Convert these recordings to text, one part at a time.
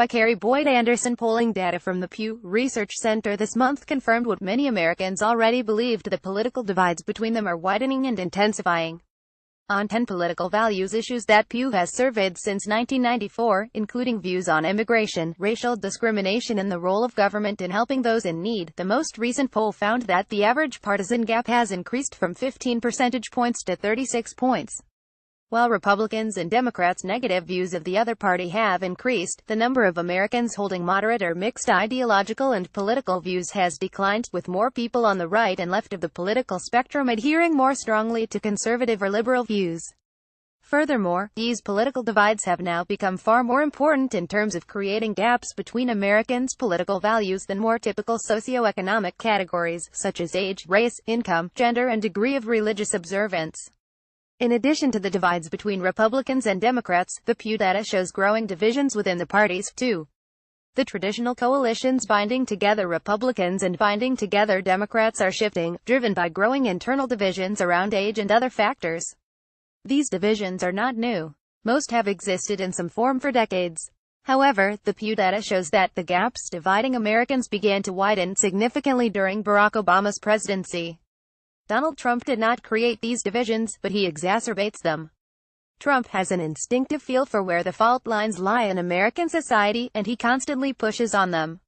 by Kerry Boyd Anderson Polling. Data from the Pew Research Center this month confirmed what many Americans already believed: the political divides between them are widening and intensifying. On 10 political values issues that Pew has surveyed since 1994, including views on immigration, racial discrimination and the role of government in helping those in need, the most recent poll found that the average partisan gap has increased from 15 percentage points to 36 points. While Republicans and Democrats' negative views of the other party have increased, the number of Americans holding moderate or mixed ideological and political views has declined, with more people on the right and left of the political spectrum adhering more strongly to conservative or liberal views. Furthermore, these political divides have now become far more important in terms of creating gaps between Americans' political values than more typical socioeconomic categories, such as age, race, income, gender and degree of religious observance. In addition to the divides between Republicans and Democrats, the Pew data shows growing divisions within the parties, too. The traditional coalitions binding together Republicans and binding together Democrats are shifting, driven by growing internal divisions around age and other factors. These divisions are not new. Most have existed in some form for decades. However, the Pew data shows that the gaps dividing Americans began to widen significantly during Barack Obama's presidency. Donald Trump did not create these divisions, but he exacerbates them. Trump has an instinctive feel for where the fault lines lie in American society, and he constantly pushes on them.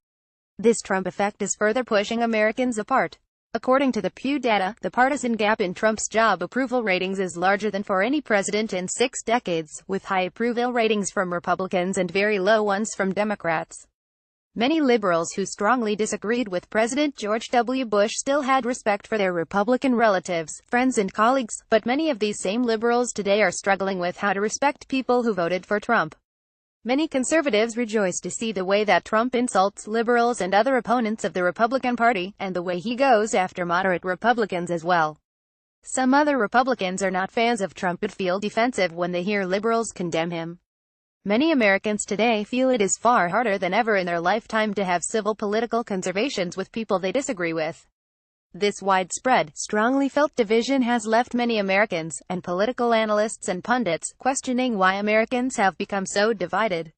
This Trump effect is further pushing Americans apart. According to the Pew data, the partisan gap in Trump's job approval ratings is larger than for any president in 6 decades, with high approval ratings from Republicans and very low ones from Democrats. Many liberals who strongly disagreed with President George W. Bush still had respect for their Republican relatives, friends and colleagues, but many of these same liberals today are struggling with how to respect people who voted for Trump. Many conservatives rejoice to see the way that Trump insults liberals and other opponents of the Republican Party, and the way he goes after moderate Republicans as well. Some other Republicans are not fans of Trump but feel defensive when they hear liberals condemn him. Many Americans today feel it is far harder than ever in their lifetime to have civil political conversations with people they disagree with. This widespread, strongly felt division has left many Americans, and political analysts and pundits, questioning why Americans have become so divided.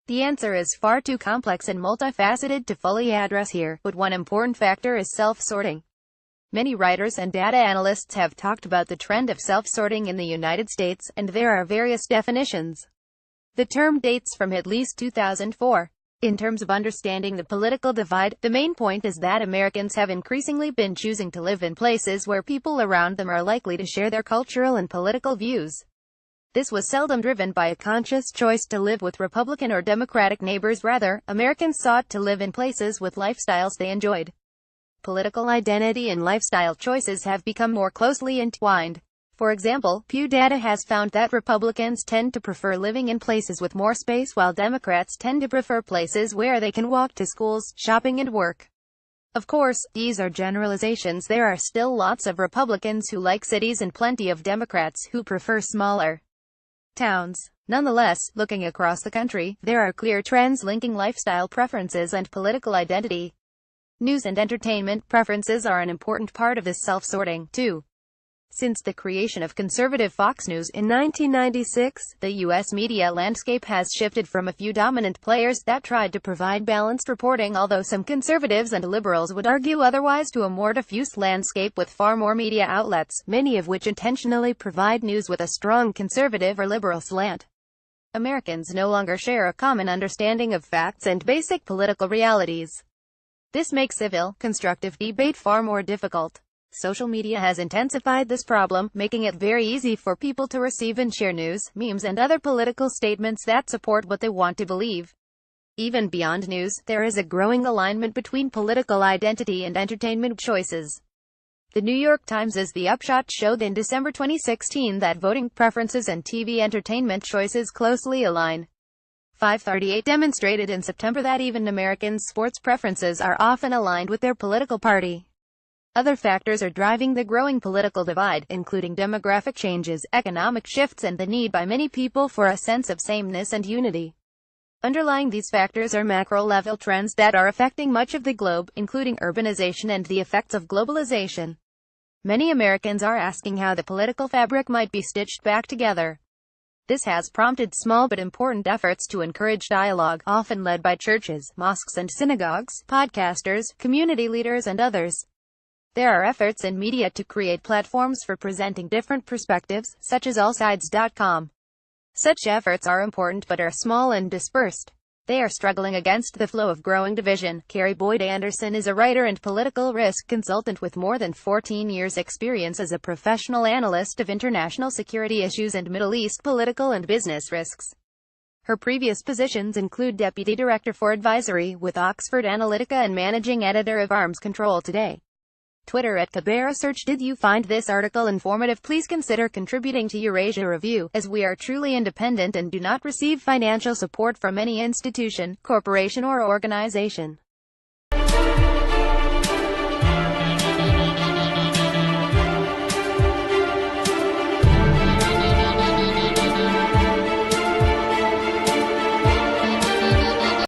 The answer is far too complex and multifaceted to fully address here, but one important factor is self-sorting. Many writers and data analysts have talked about the trend of self-sorting in the United States, and there are various definitions. The term dates from at least 2004. In terms of understanding the political divide, the main point is that Americans have increasingly been choosing to live in places where people around them are likely to share their cultural and political views. This was seldom driven by a conscious choice to live with Republican or Democratic neighbors. Rather, Americans sought to live in places with lifestyles they enjoyed. Political identity and lifestyle choices have become more closely entwined. For example, Pew data has found that Republicans tend to prefer living in places with more space while Democrats tend to prefer places where they can walk to schools, shopping and work. Of course, these are generalizations. There are still lots of Republicans who like cities and plenty of Democrats who prefer smaller towns. Nonetheless, looking across the country, there are clear trends linking lifestyle preferences and political identity. News and entertainment preferences are an important part of this self-sorting, too. Since the creation of conservative Fox News in 1996, the U.S. media landscape has shifted from a few dominant players that tried to provide balanced reporting, although some conservatives and liberals would argue otherwise, to a more diffuse landscape with far more media outlets, many of which intentionally provide news with a strong conservative or liberal slant. Americans no longer share a common understanding of facts and basic political realities. This makes civil, constructive debate far more difficult. Social media has intensified this problem, making it very easy for people to receive and share news, memes and other political statements that support what they want to believe. Even beyond news, there is a growing alignment between political identity and entertainment choices. The New York Times' The Upshot showed in December 2016 that voting preferences and TV entertainment choices closely align. 538 demonstrated in September that even Americans' sports preferences are often aligned with their political party. Other factors are driving the growing political divide, including demographic changes, economic shifts and the need by many people for a sense of sameness and unity. Underlying these factors are macro-level trends that are affecting much of the globe, including urbanization and the effects of globalization. Many Americans are asking how the political fabric might be stitched back together. This has prompted small but important efforts to encourage dialogue, often led by churches, mosques and synagogues, podcasters, community leaders and others. There are efforts in media to create platforms for presenting different perspectives, such as allsides.com. Such efforts are important but are small and dispersed. They are struggling against the flow of growing division. Kerry Boyd Anderson is a writer and political risk consultant with more than 14 years' experience as a professional analyst of international security issues and Middle East political and business risks. Her previous positions include Deputy Director for Advisory with Oxford Analytica and Managing Editor of Arms Control Today. Twitter at Pew Research. Did you find this article informative? Please consider contributing to Eurasia Review, as we are truly independent and do not receive financial support from any institution, corporation or organization.